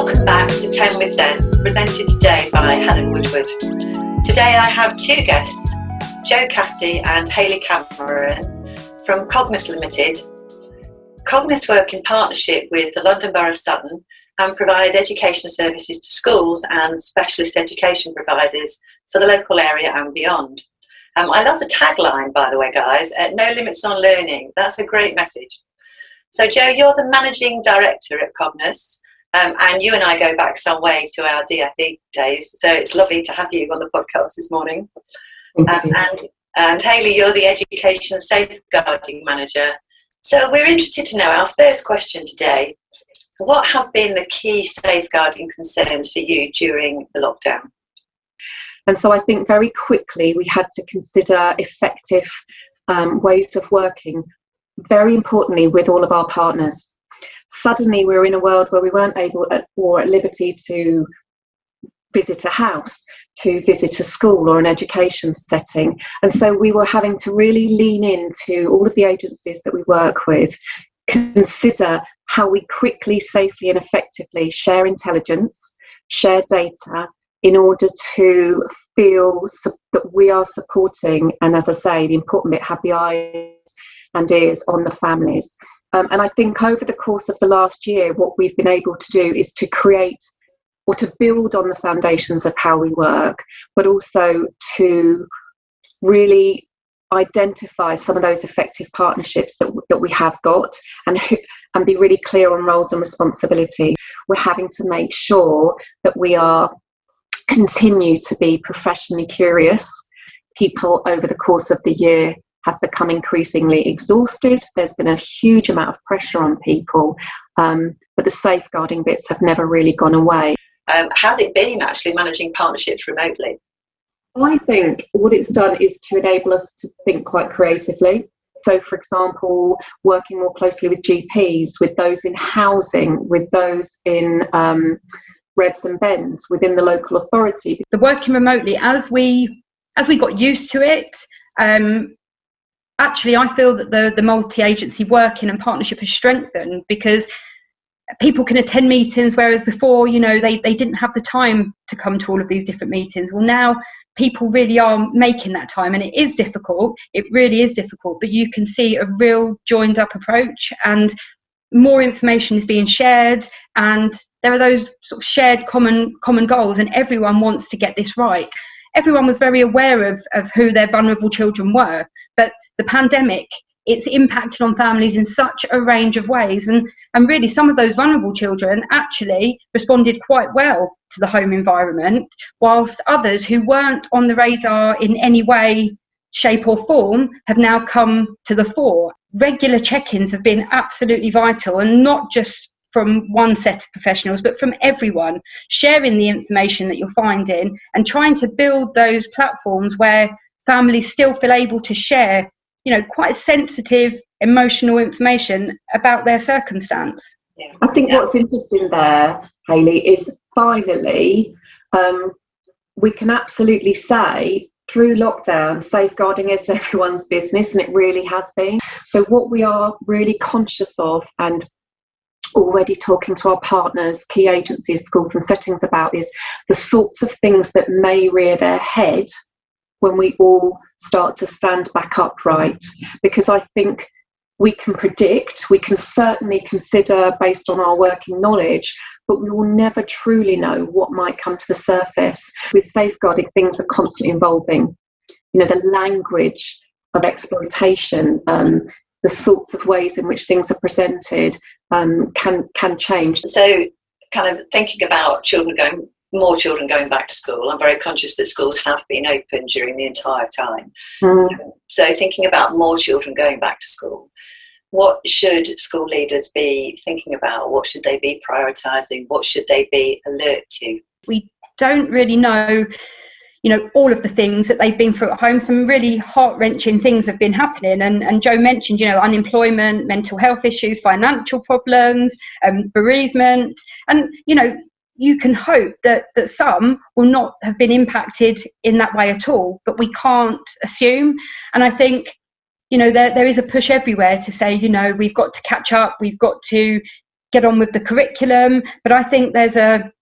Welcome back to 10 with Zen, presented today by Helen Woodward. Today I have two guests, Cassey and Hayley from Cognus Limited. Cognus work in partnership with the London Borough of Sutton and provide education services to schools and specialist education providers for the local area and beyond. I love the tagline, by the way, guys, no limits on learning. That's a great message. So Jo, you're the managing director at Cognus. And you and I go back some way to our DFE days, so it's lovely to have you on the podcast this morning. And Hayley, you're the Education Safeguarding Manager. So we're interested to know, our first question today, what have been the key safeguarding concerns for you during the lockdown? And so I think very quickly we had to consider effective ways of working, very importantly with all of our partners. Suddenly we were in a world where we weren't able or at liberty to visit a house, to visit a school or an education setting. And so we were having to really lean into all of the agencies that we work with, consider how we quickly, safely and effectively share intelligence, share data in order to feel that we are supporting, and as I say, the important bit, have the eyes and ears on the families. And I think over the course of the last year, what we've been able to do is to create or to build on the foundations of how we work, but also to really identify some of those effective partnerships that we have got and be really clear on roles and responsibility. We're having to make sure that we continue to be professionally curious. People over the course of the year have become increasingly exhausted. There's been a huge amount of pressure on people, but the safeguarding bits have never really gone away. How's it been actually managing partnerships remotely? I think what it's done is to enable us to think quite creatively. So, for example, working more closely with GPs, with those in housing, with those in Rebs and Bens, within the local authority. The working remotely, as we got used to it, actually, I feel that the multi-agency working and partnership has strengthened because people can attend meetings, whereas before, they didn't have the time to come to all of these different meetings. Well, now people really are making that time, and it is difficult. It really is difficult, but you can see a real joined up approach, and more information is being shared, and there are those sort of shared common goals, and everyone wants to get this right. Everyone was very aware of who their vulnerable children were, but the pandemic, it's impacted on families in such a range of ways. And really some of those vulnerable children actually responded quite well to the home environment, whilst others who weren't on the radar in any way, shape or form have now come to the fore. Regular check-ins have been absolutely vital, and not just from one set of professionals, but from everyone, sharing the information that you're finding and trying to build those platforms where families still feel able to share, quite sensitive, emotional information about their circumstance. Yeah. I think what's interesting there, Hayley, is finally we can absolutely say through lockdown, safeguarding is everyone's business, and it really has been. So what we are really conscious of and already talking to our partners, key agencies, schools and settings about is the sorts of things that may rear their head when we all start to stand back upright. Because I think we can predict, we can certainly consider based on our working knowledge, but we will never truly know what might come to the surface. With safeguarding, things are constantly evolving. The language of exploitation, the sorts of ways in which things are presented can change. So kind of thinking about more children going back to school, I'm very conscious that schools have been open during the entire time. So thinking about more children going back to school, what should school leaders be thinking about? What should they be prioritising? What should they be alert to? We don't really know all of the things that they've been through at home. Some really heart-wrenching things have been happening. And Jo mentioned, unemployment, mental health issues, financial problems, bereavement. And, you can hope that some will not have been impacted in that way at all, but we can't assume. And I think, there is a push everywhere to say, we've got to catch up, we've got to get on with the curriculum. But I think there's a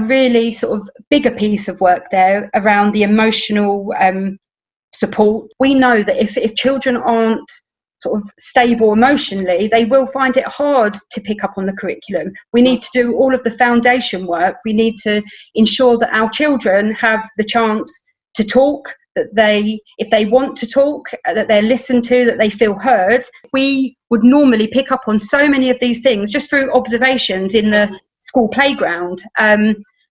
really sort of bigger piece of work there around the emotional support. We know that if children aren't sort of stable emotionally, they will find it hard to pick up on the curriculum. We need to do all of the foundation work. We need to ensure that our children have the chance to talk, that if they want to talk, that they're listened to, that they feel heard. We would normally pick up on so many of these things just through observations in the school playground.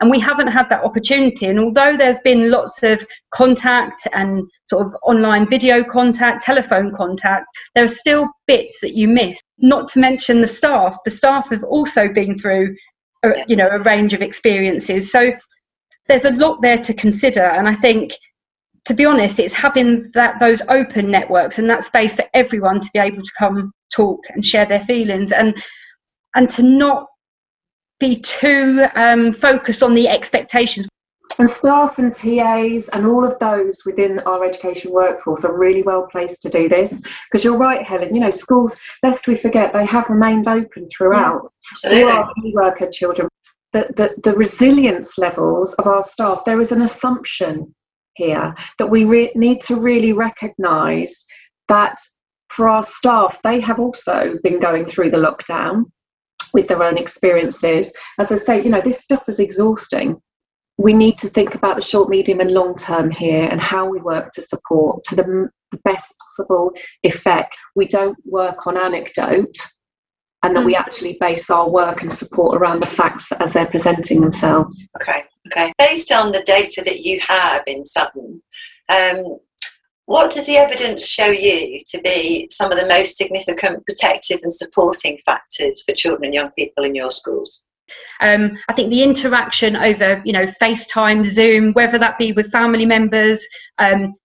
And we haven't had that opportunity. And although there's been lots of contact and sort of online video contact, telephone contact, there are still bits that you miss. Not to mention the staff. The staff have also been through a range of experiences. So there's a lot there to consider. And I think, to be honest, it's having those open networks and that space for everyone to be able to come talk and share their feelings, and to not be too focused on the expectations. And staff and TAs and all of those within our education workforce are really well placed to do this, because you're right, Helen, schools, lest we forget, they have remained open throughout. All our key worker children, the resilience levels of our staff, there is an assumption here that we need to really recognise that for our staff, they have also been going through the lockdown with their own experiences. As I say, this stuff is exhausting. We need to think about the short, medium and long term here, and how we work to support to the best possible effect. We don't work on anecdote, and that we actually base our work and support around the facts as they're presenting themselves. Okay. Based on the data that you have in Sutton, what does the evidence show you to be some of the most significant protective and supporting factors for children and young people in your schools? I think the interaction over, FaceTime, Zoom, whether that be with family members,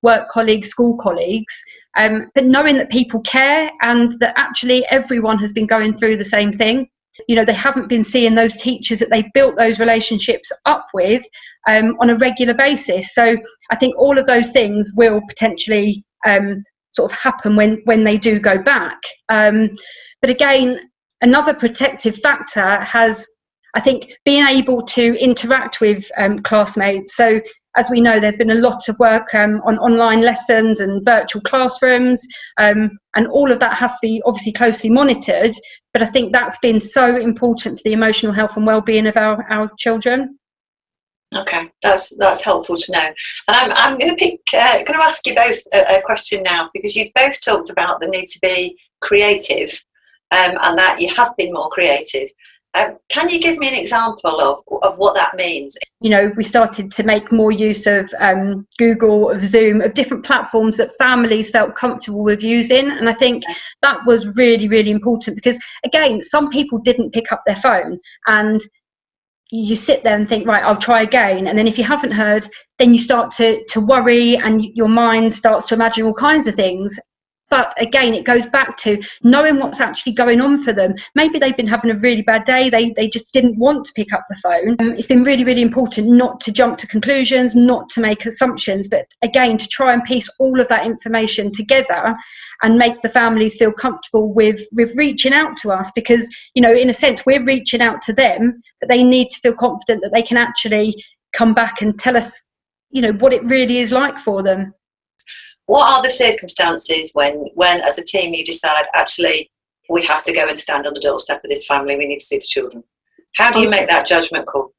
work colleagues, school colleagues, but knowing that people care and that actually everyone has been going through the same thing. They haven't been seeing those teachers that they built those relationships up with on a regular basis. So I think all of those things will potentially sort of happen when they do go back. But again, another protective factor has, I think, being able to interact with classmates. So as we know, there's been a lot of work on online lessons and virtual classrooms, and all of that has to be obviously closely monitored. But I think that's been so important for the emotional health and well-being of our children. Okay, that's helpful to know. And I'm going to ask you both a question now, because you've both talked about the need to be creative, and that you have been more creative. Can you give me an example of what that means? We started to make more use of Google, of Zoom, of different platforms that families felt comfortable with using. And I think that was really, really important, because, again, some people didn't pick up their phone, and you sit there and think, right, I'll try again. And then if you haven't heard, then you start to worry, and your mind starts to imagine all kinds of things. But again, it goes back to knowing what's actually going on for them. Maybe they've been having a really bad day. They just didn't want to pick up the phone. It's been really, really important not to jump to conclusions, not to make assumptions, but again, to try and piece all of that information together and make the families feel comfortable with reaching out to us, because, in a sense, we're reaching out to them, but they need to feel confident that they can actually come back and tell us, what it really is like for them. What are the circumstances when as a team you decide, actually, we have to go and stand on the doorstep of this family, we need to see the children? How do you make that judgment call?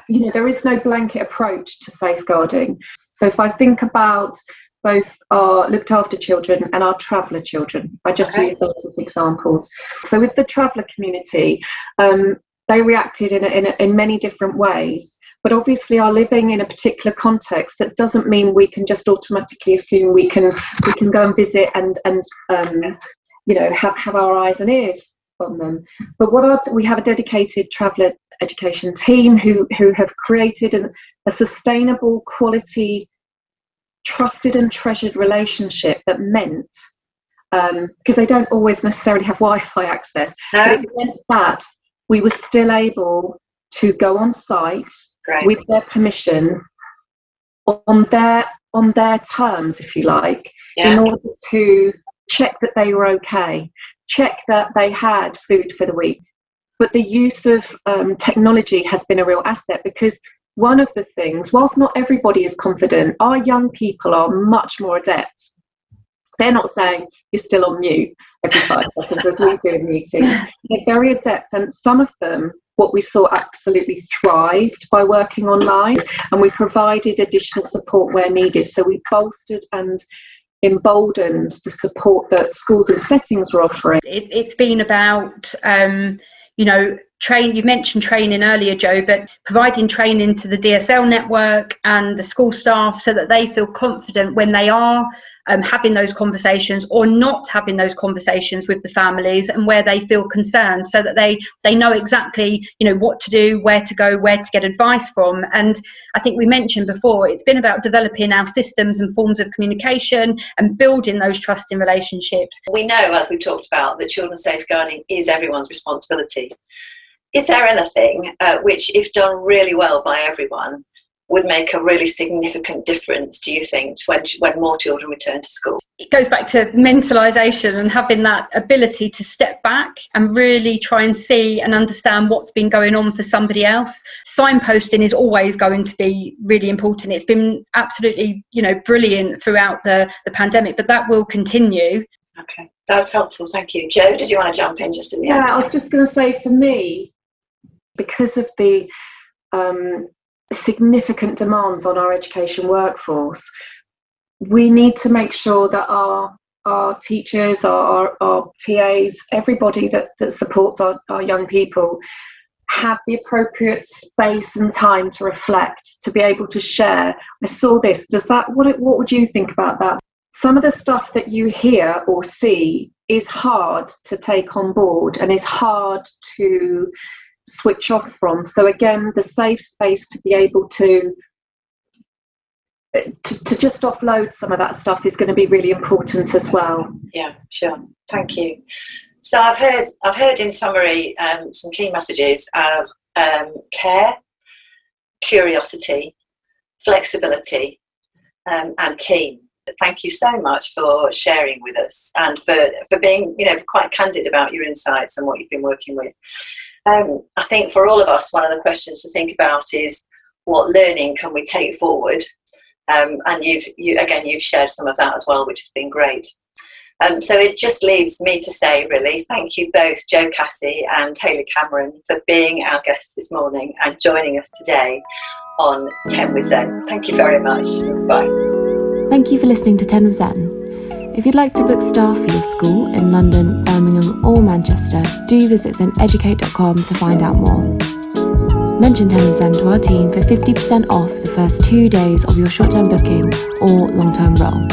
There is no blanket approach to safeguarding. So if I think about both our looked after children and our traveller children, I just use those as examples. So with the traveller community, they reacted in many different ways. But obviously are living in a particular context. That doesn't mean we can just automatically assume we can go and visit and have our eyes and ears on them. But we have a dedicated traveller education team who have created a sustainable, quality, trusted and treasured relationship that meant, because they don't always necessarily have Wi-Fi access, but it meant that we were still able to go on site with their permission, on their terms, if you like, in order to check that they were okay, check that they had food for the week, but the use of technology has been a real asset, because one of the things, whilst not everybody is confident, our young people are much more adept. They're not saying you're still on mute every 5 seconds as we do in meetings. They're very adept, and some of them, what we saw, absolutely thrived by working online, and we provided additional support where needed. So we bolstered and emboldened the support that schools and settings were offering. It's been about, you've mentioned training earlier, Jo, but providing training to the DSL network and the school staff so that they feel confident when they are having those conversations or not having those conversations with the families, and where they feel concerned, so that they know exactly, what to do, where to go, where to get advice from. And I think we mentioned before, it's been about developing our systems and forms of communication and building those trusting relationships. We know, as we've talked about, that children's safeguarding is everyone's responsibility. Is there anything which, if done really well by everyone, would make a really significant difference, do you think, when more children return to school? It goes back to mentalisation and having that ability to step back and really try and see and understand what's been going on for somebody else. Signposting is always going to be really important. It's been absolutely, brilliant throughout the pandemic, but that will continue. Okay, that's helpful. Thank you. Jo, did you want to jump in just in the end? Yeah, I was just going to say, for me, because of the significant demands on our education workforce, we need to make sure that our teachers, our TAs, everybody that supports our young people have the appropriate space and time to reflect, to be able to share. I saw this. What would you think about that? Some of the stuff that you hear or see is hard to take on board and is hard to switch off from. So again, the safe space to be able to just offload some of that stuff is going to be really important as well. Yeah, sure. Thank you. So I've heard in summary some key messages of care, curiosity, flexibility, and team. Thank you so much for sharing with us and for being, quite candid about your insights and what you've been working with. I think for all of us, one of the questions to think about is, what learning can we take forward? And you've shared some of that as well, which has been great. So it just leaves me to say, really, thank you both, Jo Cassey and Hayley Cameron, for being our guests this morning and joining us today on 10 with Zen. Thank you very much. Bye. Thank you for listening to 10 with Zen. If you'd like to book staff for your school in London, Birmingham or Manchester, do visit zeneducate.com to find out more. Mention 10 with Zen to our team for 50% off the first 2 days of your short-term booking or long-term role.